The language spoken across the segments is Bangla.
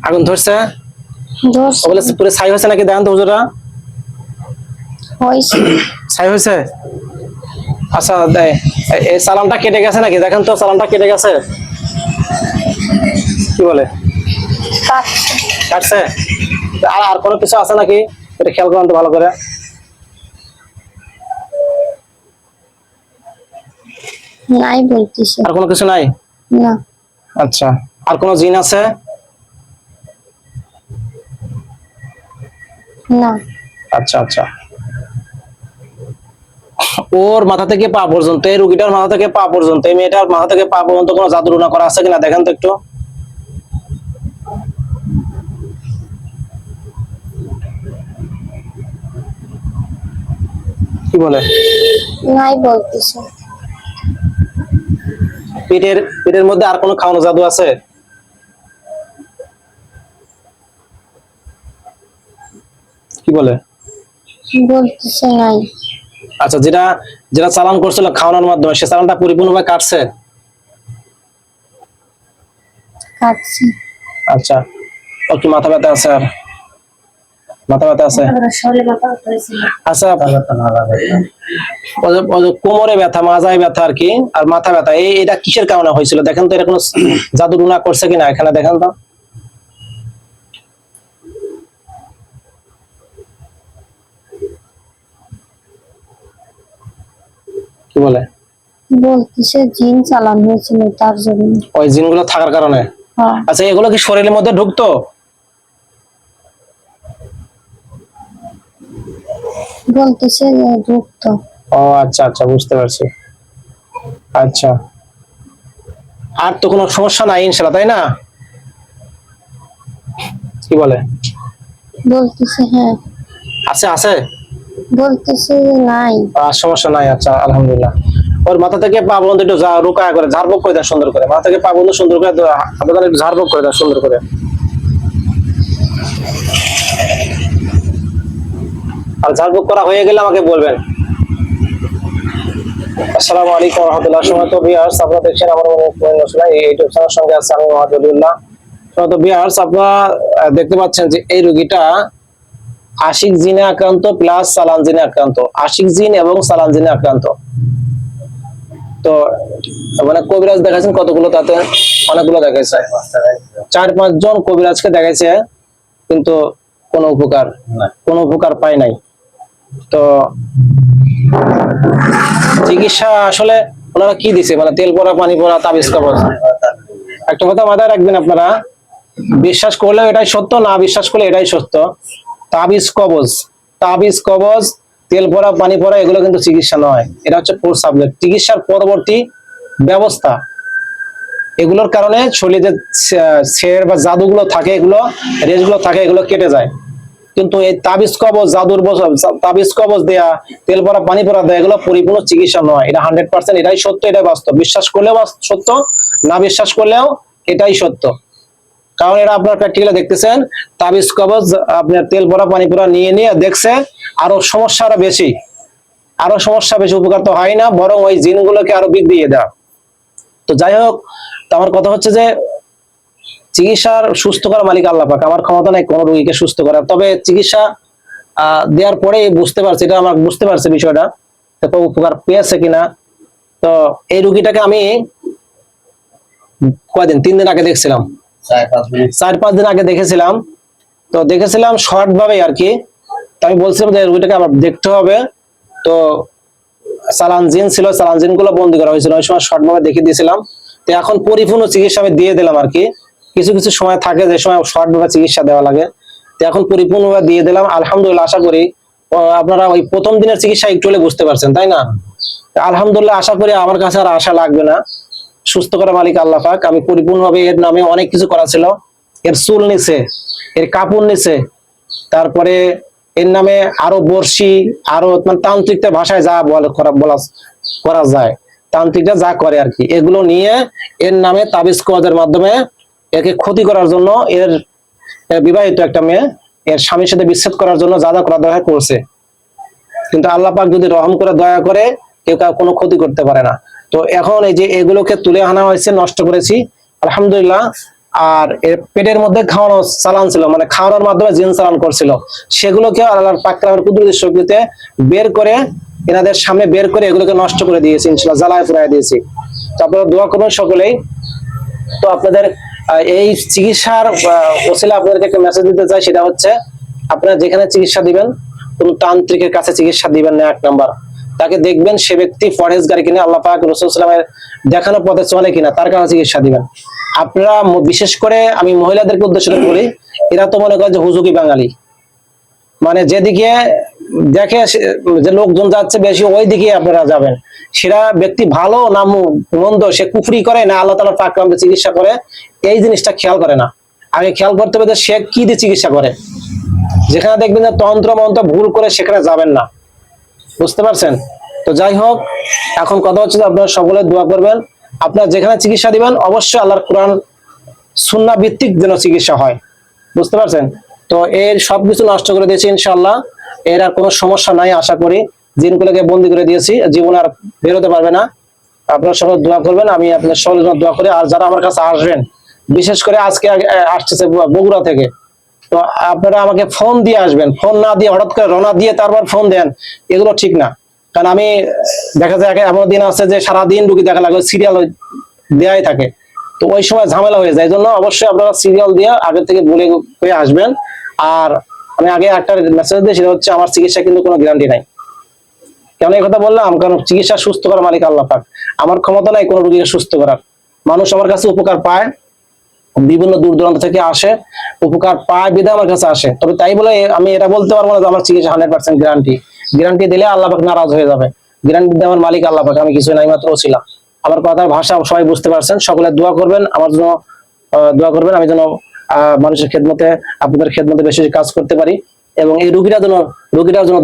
আগুন ধরছে? ধরছে ওগুলো পুরো ছাই হয়েছে নাকি দেখেন তো হুজুরা? হয়েছে। ছাই হয়েছে? আচ্ছা এই চালানটা কেটে গেছে নাকি দেখেন তো, চালানটা কেটে গেছে কি বলে? কাটছে। কাটছে? আর আর কোনো কিছু আছে নাকি এটা খেয়াল করুন তো ভালো করে। নাই বলতেছে। আর কোনো কিছু নাই? না। আচ্ছা, আর কোনো জিন আছে? না। আচ্ছা আচ্ছা, ওর মাথা থেকে পা পর্যন্ত, এই রুগীটার মাথা থেকে পা পর্যন্ত, এই মেয়েটার মাথা থেকে পা পর্যন্ত কোনো জাদু টুনা করা আছে কিনা দেখেন তো একটু। কি বলে? নাই বলতেছে। পেটের পেটের মধ্যে আর কোনো খাওয়ানো জাদু আছে? কি বলে? বলতেছে নাই। আচ্ছা, যেটা যেটা চালান করছিল খাওয়ানোর মাধ্যমে, সে চালানটা পরিপূর্ণভাবে কাটছে? কাটছে। আচ্ছা, ওর কি মাথা ব্যথা আছে? আর মাথা ব্যথা আছে? আচ্ছা, ওই যে কোমরে ব্যথা, মাজায় ব্যথা আর কি, আর মাথা ব্যথা, এটা কিসের কারণে হয়েছিল দেখেন তো? এটা কোনো জাদু টুনা করছে কিনা এখানে দেখেন তো। কি বলে? বলতেছে জিন চালান হয়েছিল তার জন্য। ওই জিনগুলো থাকার কারণে? হ্যাঁ। আচ্ছা, এগুলো কি শরীরের মধ্যে ঢুকতো? বলতেছে যে যুক্ত। ও আচ্ছা আচ্ছা, বুঝতে পারছি। আচ্ছা, আর তো কোনো সমস্যা নাই ইনশাল্লাহ, তাই না? কি বলে? বলতেছে হ্যাঁ। আছে আছে? বলতেছে যে নাই। আর সমস্যা নাই, আচ্ছা আলহামদুলিল্লাহ। ওর মাথা থেকে পা পর্যন্ত একটু রুকায়া করে ঝাড়ফুঁক করে দেন সুন্দর করে, মাথা থেকে পা পর্যন্ত সুন্দর করে আপনাদের একটু ঝাড়ফুঁক করে দেন সুন্দর করে। আর ঝাড়ফুঁক করা হয়ে গেলে আমাকে বলবেন। আসসালামু আলাইকুম ওয়া রাহমাতুল্লাহ। সম্মানিত ভিউয়ার্স, আপনারা দেখছেন আমার এই ইউটিউব চ্যানেলের সঙ্গে আছে আমি মোহাম্মদ ওলিউল্লাহ। সম্মানিত ভিউয়ার্স, আপনারা দেখতে পাচ্ছেন যে এই রোগীটা আশিক জিনে আক্রান্ত প্লাস সালান জিনে আক্রান্ত, আশিক জিন এবং সালান জিনে আক্রান্ত। তো মানে কবিরাজ দেখাচ্ছেন কতগুলো, তাতে অনেকগুলো দেখাইছে, 4-5 জন কবিরাজকে দেখাইছে, কিন্তু কোনো উপকার পায় নাই। তো চিকিৎসা আসলে ওনারা কি দিছে, মানে তেল পড়া, পানি পড়া, তাবিজ কবজ। একটা কথা মাথায় রাখবেন আপনারা, বিশ্বাস করলে এটাই সত্য, না বিশ্বাস করলে এটাই সত্য। তাবিজ কবজ, তেল পড়া, পানি পড়া, এগুলো কিন্তু চিকিৎসা নয়। এটা হচ্ছে ফোর সাবজেক্ট, চিকিৎসার পরবর্তী ব্যবস্থা। এগুলোর কারণে শরীরে যে ছেড় বা জাদুগুলো থাকে, এগুলো রেশগুলো থাকে, এগুলো কেটে যায়। কিন্তু এই তাবিজ কবজ, তাবিজ কবজ দেয়া, তেল পড়া, পানি পড়া দেয়া, এগুলো পরিপূর্ণ চিকিৎসা নয়। এটা 100% এটাই সত্য, এটাই বাস্তব। বিশ্বাস করলেও সত্য, না বিশ্বাস করলেও এটাই সত্য। কারণ এরা আপনার প্র্যাকটিক্যালি দেখতেছেন, তাবিজ কবজ আপনার তেল পড়া, পানি পড়া নিয়ে নিয়ে দেখছে আরো সমস্যা বেশি, উপকার তো হয় না, বরং ওই জিনগুলোকে আরো বৃদ্ধি দিয়ে দেওয়া। তো যাই হোক, তো আমার কথা হচ্ছে যে চিকিৎসার সুস্থ করা মালিক আল্লাহ পাক, আমার ক্ষমতা নাই কোনো রোগীকে সুস্থ করার। তবে চিকিৎসা দেওয়ার পরে বুঝতে পারছি, এটা আমার বুঝতে পারছে বিষয়টা, তো উপকার পেয়েছে কিনা। তো এই রোগীটাকে আমি কয়দিন, 3 দিন আগে দেখছিলাম, 4-5 দিন আগে দেখেছিলাম। তো দেখেছিলাম শর্ট ভাবে আর কি। তো আমি বলছিলাম যে রোগীটাকে আবার দেখতে হবে। তো চালান জিন ছিল, চালান জিন গুলো বন্দি করা হয়েছিল, ওই সময় শর্ট ভাবে দেখিয়ে দিয়েছিলাম। তো এখন পরিপূর্ণ চিকিৎসা আমি দিয়ে দিলাম আর কি। কিছু কিছু সময় থাকে যে সময় শর্ট ভাবে চিকিৎসা দেওয়া লাগে, তো এখন পরিপূর্ণভাবে দিয়ে দিলাম আলহামদুলিল্লাহ। আশা করি আপনারা ওই প্রথম দিনের চিকিৎসা একটু হলে বুঝতে পারছেন, তাই না? আলহামদুলিল্লাহ, আশা করি আমার কাছে আর আশা লাগবে না। সুস্থ করা মালিক আল্লাহ পাক। আমি পরিপূর্ণভাবে এর নামে অনেক কিছু করা ছিল, এর চুল নিছে, এর কাপড় নিছে, তারপরে এর নামে আরো বর্ষি, আরো মানে তান্ত্রিকদের ভাষায় যা করা যায়, তান্ত্রিকরা যা করে আর কি, এগুলো নিয়ে এর নামে তাবিজ কওয়াজের মাধ্যমে একে ক্ষতি করার জন্য, এর বিবাহিত একটা মেয়ে এর স্বামীর সাথে বিচ্ছেদ করার জন্য যা যা করা দরকার করছে। কিন্তু আল্লাহ পাক যদি রহম করে, দয়া করে, কেউ কোনো ক্ষতি করতে পারে না। তো এখন এই যে এগুলোকে তুলে আনা হয়েছে, নষ্ট করেছি, আলহামদুলিল্লাহ। আর এর পেটের মধ্যে খাওয়ানো চালান ছিল, মানে খাওয়ানোর মাধ্যমে জিন চালান করছিল, সেগুলোকে আল্লাহর পাক রব্বুল কুদরতের শক্তিতে বের করে এনাদের সামনে বের করে এগুলোকে নষ্ট করে দিয়েছি, ইনশাআল্লাহ জ্বালায় পুড়ায় দিয়েছি। তো আপনারা দোয়া করবেন সকলেই। তো আপনাদের এই চিকিৎসার ওসিলা আপনাদেরকে একটা মেসেজ দিতে চাই, সেটা হচ্ছে আপনারা যেখানে চিকিৎসা দিবেন কোন তান্ত্রিকের কাছে চিকিৎসা দিবেন না। 1 নাম্বার, তাকে দেখবেন সে ব্যক্তি পরহেজগার কিনা, আল্লাহ পাক রাসূল সাল্লাল্লাহু আলাইহি ওয়াসাল্লামের দেখানো পথে চলে কিনা, তার কাছে চিকিৎসা দিবেন। আপনারা বিশেষ করে আমি মহিলাদেরকে উদ্দেশ্য করে বলি, এরা তো মনে করে যে হুজুকি বাঙালি, মানে যেদিকে দেখে যে লোকজন যাচ্ছে বেশি ওই দিকে আপনারা যাবেন। সেটা ব্যক্তি ভালো না মন্দ, সে কুফরি করে না আল্লাহ তাআলার পাক রব্বুল চিকিৎসা করে, এই জিনিসটা খেয়াল করে না। আগে খেয়াল করতে হবে যে সে কি দিয়ে চিকিৎসা করে। যেখানে দেখবেন যে তন্ত্র মন্ত্র ভুল করে সেখানে যাবেন না, বুঝতে পারছেন? তো যাই হোক, এখন কথা হচ্ছে যে আপনারা সকলে দোয়া করবেন। আপনারা যেখানে চিকিৎসা দিবেন অবশ্যই আল্লাহর কোরআন সুন্নাহ ভিত্তিক যেন চিকিৎসা হয়, বুঝতে পারছেন? তো এর সবকিছু নষ্ট করে দিয়েছি ইনশাআল্লাহ, এর আর কোনো সমস্যা নাই আশা করি। জিনগুলোকে বন্দি করে দিয়েছি, জীবন আর বেরোতে পারবে না। আপনারা সকলে দোয়া করবেন, আমি আপনাদের সকলের জন্য দোয়া করি। আর যারা আমার কাছে আসবেন, বিশেষ করে আজকে আসতেছে বগুড়া থেকে, তো আপনারা আমাকে ফোন দিয়ে আসবেন, ফোন না দিয়ে হঠাৎ করে রওনা দিয়ে তারপর ফোন দেন, এগুলো ঠিক না। কারণ আমি দেখা যায় এমন দিন আছে যে সারাদিন রুগী দেখা লাগে, সিরিয়াল দেয়াই থাকে, তো ওই সময় ঝামেলা হয়ে যায়। এই জন্য অবশ্যই আপনারা সিরিয়াল দিয়ে আগে থেকে বলে হয়ে আসবেন। আর আমি আগে একটা মেসেজ দিই, সেটা হচ্ছে আমার চিকিৎসা কিন্তু কোনো গ্যারান্টি নাই। কেন এই কথা বললাম? কারণ চিকিৎসা সুস্থ করার মালিক আল্লাহ পাক, আমার ক্ষমতা নাই কোনো রোগীকে সুস্থ করার। মানুষ আমার কাছে উপকার পায়, বিভিন্ন দূর দূরান্ত থেকে আসে, উপকার পায় বিধায় আমার কাছে আসে। তবে তাই বলে আমি এটা বলতে পারবো না যে আমার চিকিৎসা 100% গ্যারান্টি। গ্যারান্টি দিলে আল্লাহ পাক নারাজ হয়ে যাবে। গ্যারান্টি দেওয়ার মালিক আল্লাহ পাক, আমি কিছু নাই, মাত্র ওসিলা। আমার কথার ভাষা সবাই বুঝতে পারছেন। সকলে দোয়া করবেন আমার জন্য, দোয়া করবেন আমি যেন মানুষের খেদমতে, আপনাদের খেদমতে বেশি কাজ করতে পারি। এবং এই রোগীরা যেন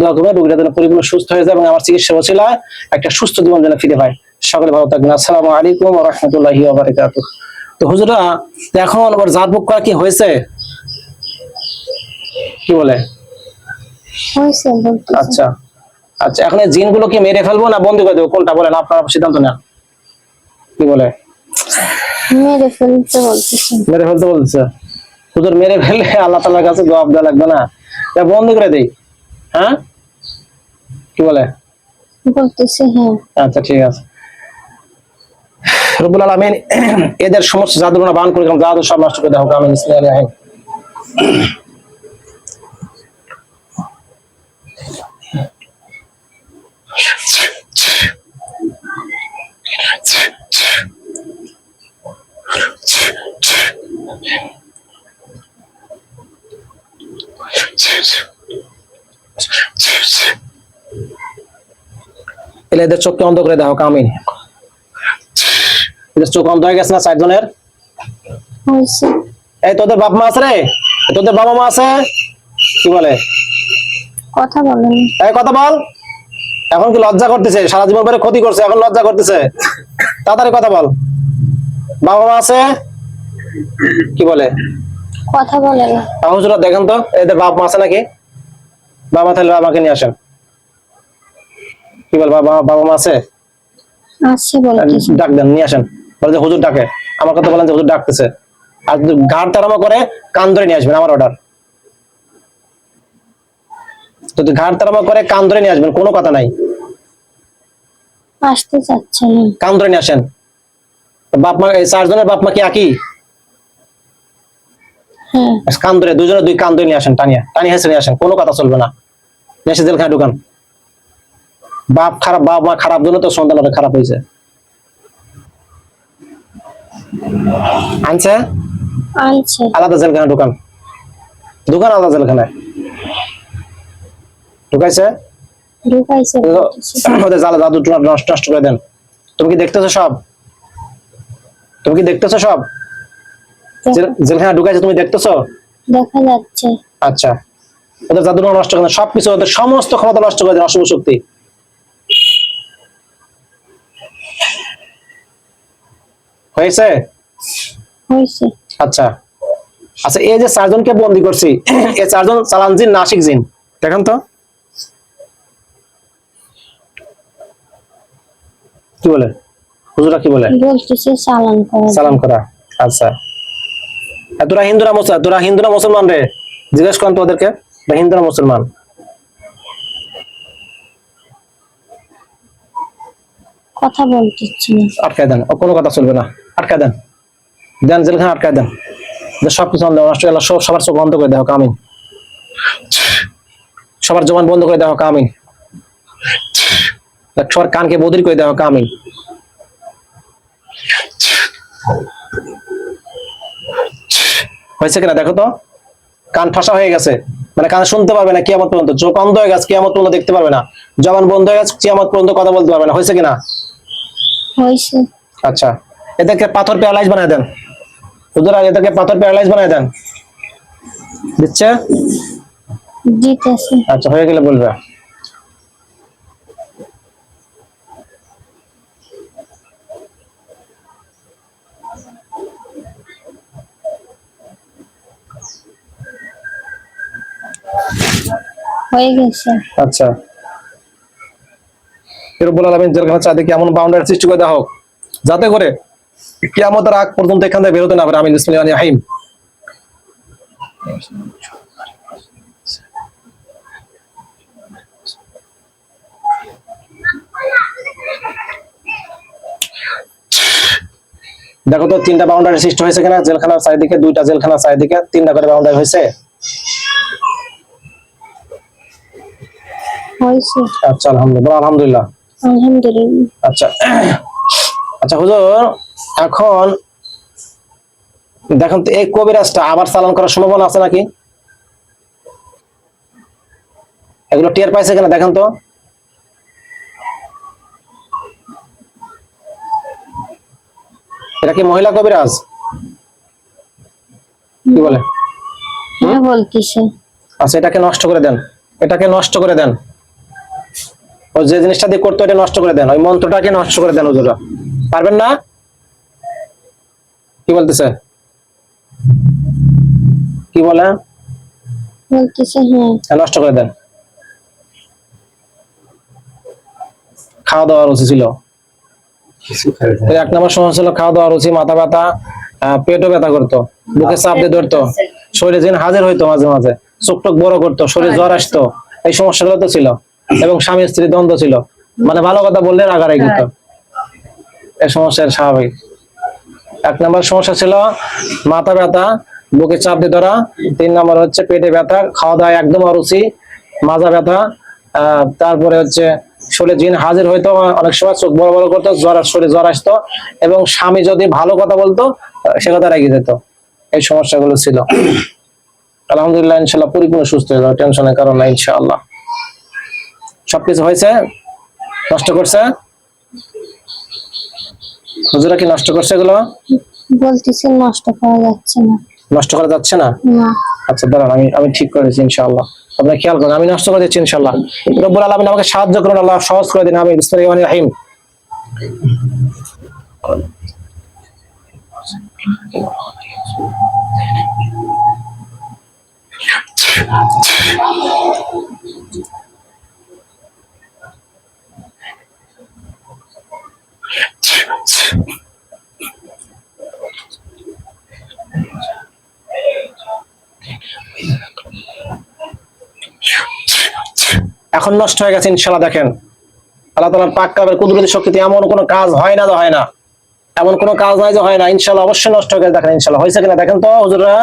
দোয়া করবেন, রোগীরা যেন পরিপূর্ণ সুস্থ হয়ে যায় এবং আমার চিকিৎসা ওসিলায় একটা সুস্থ জীবন যেন ফিরে পায়। সকলে ভালো থাকবেন। আসসালামু আলাইকুম ওয়া রাহমাতুল্লাহি ওয়া বারাকাতুহু। তো হুজুরা, এখন ওর জারপুক করা কি হয়েছে? কি বলে? হয়েছে বলতেছে। আচ্ছা আচ্ছা, এখন এই জিনগুলো কি মেরে ফেলবো না বন্দি করে দেবো, কোনটা বলেন? আপনারা সিদ্ধান্ত নেন। কি বলে? মেরে ফেলতে বলতেছে। মেরে ফেলতে বলছে হুজুর। মেরে ফেললে আল্লাহ তাআলার কাছে জবাব দেওয়া লাগবে না? তা বন্দি করে দেই, হ্যাঁ? কি বলে? বলতেছে হ্যাঁ। আচ্ছা ঠিক আছে। রব্বুল আলামিন এদের সমস্ত জাদুগুলো বান করে জাদু সব নষ্ট করে দাও। আমিন। বিসমিল্লাহির রহমানির রহিম। এদের চোখকে অন্ধ করে দাও। আমিন। এদের চোখ অন্ধ হয়ে গেছে না 4 জনের? হয়েছে। এই তোদের বাপ মা আছে রে? তোদের বাবা মা আছে? কি বলে? কথা বলেন। এই কথা বল। এখন কি লজ্জা করতেছে? সারা জীবন পরে ক্ষতি করছে, এখন লজ্জা করতেছে? তাড়াতাড়ি কথা বল। বাবা মা আছে? কি বলে? কথা বলেন। হুজুরা দেখেন তো এদের বাপ মা আছে নাকি? বাবা তাহলে বাবাকে নিয়ে আসেন। কি বল? বাবা মা আছে? আছে বলতেছে। ডাক দেন, নিয়ে আসেন। বলে যে হুজুর ডাকে। আমার কথা বলেন যে হুজুর ডাকতেছে। আর যদি ঘাড় তাড়ামা করে কান ধরে নিয়ে আসবেন, আমার অর্ডার। যদি ঘাড় তাড়ামা করে কান ধরে নিয়ে আসবেন, কোনো কথা নাই। আসতে চাচ্ছে না। কান ধরে নিয়ে আসেন। বাপ মা, এই 4 জনের বাপ মা কি একই? হ্যাঁ। কান ধরে, দুজনে 2 কান ধরে নিয়ে আসেন, টানিয়ে হেসে নিয়ে আসেন, কোনো কথা চলবে না। নিয়ে এসে জেলখানায় ঢুকান। বাপ খারাপ, বাপ মা খারাপ জন্য তো সন্তানটা খারাপ হয়েছে। আনছে আলাদা জেলখানায় ঢুকান, আলাদা জেলখানায় ঢুকাইছে। ওদের জালা জাদু নষ্ট করে দেন। তুমি কি দেখতেছো সব? জেলখানায় ঢুকাইছে, তুমি দেখতেছো? দেখা যাচ্ছে। আচ্ছা, ওদের জাদু নষ্ট করে দেন, সবকিছু, ওদের সমস্ত ক্ষমতা নষ্ট করে দেন, অশুভ শক্তি। হয়েছে? আচ্ছা আচ্ছা, এই যে 4 জনকে বন্দি করছি, এই 4 জন চালান জিন না আশিক জিন? দেখেন তো কি বলে হুজুরা, কি বলে? বলতেছে চালান করা। চালান করা। আচ্ছা, আর তোরা হিন্দু না মুসলমান রে? জিজ্ঞেস করেন তো ওদেরকে, হিন্দু না মুসলমান? কথা বলতেছি না। আটকায় দেন, ও কোনো কথা চলবে না, আটকায় দেন, দেন জেলখানে আটকায় দেন, সবকিছু নষ্ট হয়ে গেল। সবার চোখ বন্ধ করে দেওয়া হোক, আমিন। সবার জবান বন্ধ করে দেওয়া হোক, আমিন। সবার কানকে বদির করে দেওয়া হোক, আমিন। হয়েছে কিনা দেখো তো, কান ঠাসা হয়ে গেছে, মানে কান শুনতে পারবে না কিয়ামত পর্যন্ত, চোখ অন্ধ হয়ে গেছে কিয়ামত পর্যন্ত দেখতে পারবে না, জবান বন্ধ হয়ে গেছে কিয়ামত পর্যন্ত কথা বলতে পারবে না। হয়েছে কিনা? হয়েছে। আচ্ছা, এদেরকে পাথর প্যারালাইজ বানায় দেন হুজুর, এদেরকে পাথর প্যারালাইজ বানায় দেন। দিচ্ছে? দিতেছে। আচ্ছা, হয়ে গেলে বলবে। হয়ে গেছে। আচ্ছা, রব্বুল আলামিন জেলখানা চারদিকে এমন বাউন্ডারি সৃষ্টি করে দেওয়া হোক যাতে করে কিয়ামতের আগ পর্যন্ত এখান থেকে বেরোতে না পারে। আমিন। বিসমিল্লাহির রহমানির রহিম। দেখো তো 3টা বাউন্ডারি সৃষ্টি হয়েছে কিনা জেলখানার চারিদিকে? 2টা জেলখানার চারিদিকে 3টা করে বাউন্ডারি হয়েছে। হয়েছে। আচ্ছা, আলহামদুলিল্লাহ, আলহামদুলিল্লাহ। আলহামদুলিল্লাহ। আচ্ছা আচ্ছা হুজুর, এখন দেখেন তো এই কবিরাজটা আবার চালান করার সম্ভাবনা আছে নাকি? এগুলো টের পাইছে কিনা দেখেন তো। এটা কি মহিলা কবিরাজ? কি বলে? হ্যাঁ বলতেছে। আচ্ছা, এটাকে নষ্ট করে দেন, এটাকে নষ্ট করে দেন। ও যে জিনিসটা দিয়ে করতো এটা নষ্ট করে দেন, ওই মন্ত্রটাকে নষ্ট করে দেন। হুজুরা পারবেন না? কি বলতেছে? কি বলে? বলতেছে হ্যাঁ। নষ্ট করে দেন। খাওয়া দাওয়া রুচি ছিল, 1 নম্বর সমস্যা ছিল খাওয়া দাওয়া রুচি, মাথা ব্যথা, পেটও ব্যথা করতো, বুকে চাপ দিয়ে ধরতো, শরীরে জিন হাজির হইতো, মাঝে মাঝে চোখ টোক বড় করতো, শরীরে জ্বর আসতো, এই সমস্যাগুলো তো ছিল। এবং স্বামী স্ত্রী দ্বন্দ্ব ছিল, মানে ভালো কথা বললে রাগারাগি করতো, এই সমস্যার স্বাভাবিক। 1 নম্বর সমস্যা ছিল মাথা ব্যথা, বুকে চাপ দিয়ে ধরা। 3 নম্বর হচ্ছে পেটে ব্যথা, খাওয়া দাওয়া একদম অরুচি, মাজা ব্যথা। তারপরে হচ্ছে শরীরে জিন হাজির হইতো, অনেক সময় চোখ বড় বড় করতো, শরীরে জ্বর আসতো, এবং স্বামী যদি ভালো কথা বলতো সে কথা রেগে যেত। এই সমস্যাগুলো ছিল। আলহামদুলিল্লাহ, ইনশাআল্লাহ পরিপূর্ণ সুস্থ হয়ে যাবে, টেনশনের কারণ নাই ইনশাআল্লাহ। সবকিছু হয়েছে? নষ্ট করছে হুজুরা? কি নষ্ট করছে এগুলো? বলতেছে নষ্ট করা যাচ্ছে না। নষ্ট করা যাচ্ছে না? না। আচ্ছা দাঁড়ান, আমি ঠিক করে দিচ্ছি ইনশাআল্লাহ, আপনি খেয়াল করুন, আমি নষ্ট করে দিচ্ছি ইনশাআল্লাহ। রব্বুল আলামিন আমাকে সাহায্য করুন, আল্লাহ সহজ করে দিন। আমি বিসমিল্লাহির রহমানির রহিম। এখন নষ্ট হয়ে গেছে ইনশাআল্লাহ। দেখেন আল্লাহ তাআলার পাক কালামের কুদরতি শক্তিতে এমন কোনো কাজ হয় না যে হয় না, এমন কোনো কাজ নাই যে হয় না। ইনশাআল্লাহ অবশ্যই নষ্ট হয়ে গেছে। দেখেন ইনশাআল্লাহ হয়েছে কিনা দেখেন তো হুজুররা।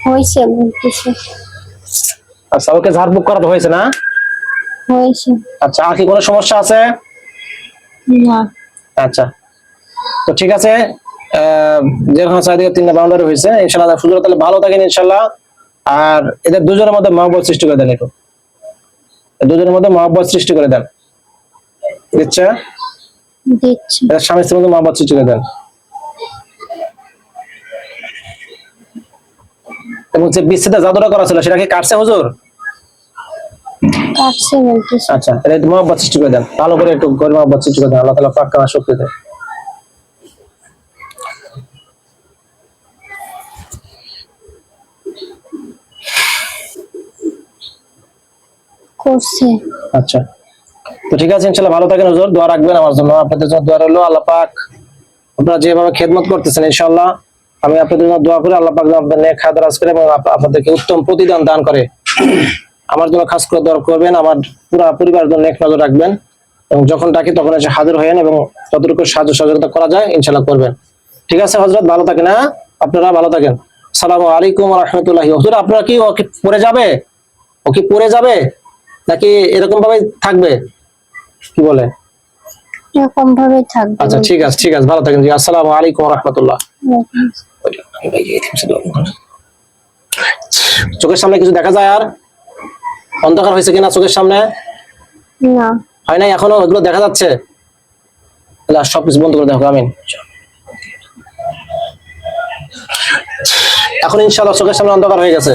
হয়েছে বলতেছে। আচ্ছা, ওকে ঝাড়ফুঁক করা তো হয়েছে না? হয়েছে। আচ্ছা, আর কি কোনো সমস্যা আছে? না। আচ্ছা, তো ঠিক আছে। যেখানে চারিদিকে 3টা বাউন্ডারি হয়েছে ইনশাআল্লাহ, হুজুর তাহলে ভালো থাকেন ইনশাআল্লাহ। আর এদের দুজনের মধ্যে মহব্বত সৃষ্টি করে দেন, একটু দুজনের মধ্যে মহব্বত সৃষ্টি করে দেন। দিচ্ছে? দিচ্ছি। এদের স্বামী স্ত্রীর মধ্যে মহব্বত সৃষ্টি করে দেন। এবং যে বিচ্ছেদে জাদুটা করা ছিল সেটা কি কাটছে হুজুর? কাটছে বলতেছে। আচ্ছা, এটা একটু মহব্বত সৃষ্টি করে দেন, ভালো করে একটু গরিব মহব্বত সৃষ্টি করে দেন। আল্লাহ তাআলা পাক কালামের শক্তি দেয়। করছে। আচ্ছা, তো ঠিক আছে ইনশাআল্লাহ, ভালো থাকেন হুজুর, দোয়া রাখবেন আমার জন্য, আপনাদের জন্য দোয়া রইলো। আল্লাহ পাক আপনারা যেভাবে খেদমত করতেছেন ইনশাআল্লাহ আমি আপনাদের জন্য দোয়া করি আল্লাহ পাক যেন আপনাদের নেক হায়াত দারাজ করে এবং আপনাদেরকে উত্তম প্রতিদান দান করে। আমার জন্য খাস করে দোয়া করবেন, আমার পুরা পরিবারের জন্য নেক নজর রাখবেন এবং যখন ডাকি তখন এসে হাজির হয়েন এবং যতটুকু সাহায্য সহযোগিতা করা যায় ইনশাআল্লাহ করবেন। ঠিক আছে হযরত, ভালো থাকেন। হ্যাঁ, আপনারা ভালো থাকেন। আসসালামু আলাইকুম ওয়া রাহমাতুল্লাহি। হুজুর আপনারা কি ওকে পড়ে যাবে? ও কি পড়ে যাবে নাকি এরকম ভাবে থাকবে? কি বলে? এরকম ভাবে থাকবে। আচ্ছা ঠিক আছে, ঠিক আছে, ভালো থাকেন জি। আসসালামু আলাইকুম ওয়া রাহমাতুল্লাহ। চোখের সামনে কিছু দেখা যায়? আর অন্ধকার হয়েছে কিনা চোখের সামনে? না, হয় নাই এখনো? ওগুলো দেখা যাচ্ছে? তাহলে আর সবকিছু বন্ধ করে দেখো। আমিন। এখন ইনশাআল্লাহ চোখের সামনে অন্ধকার হয়ে গেছে।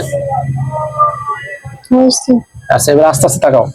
হয়েছে। আচ্ছা, এবার আস্তে আস্তে তাকাও।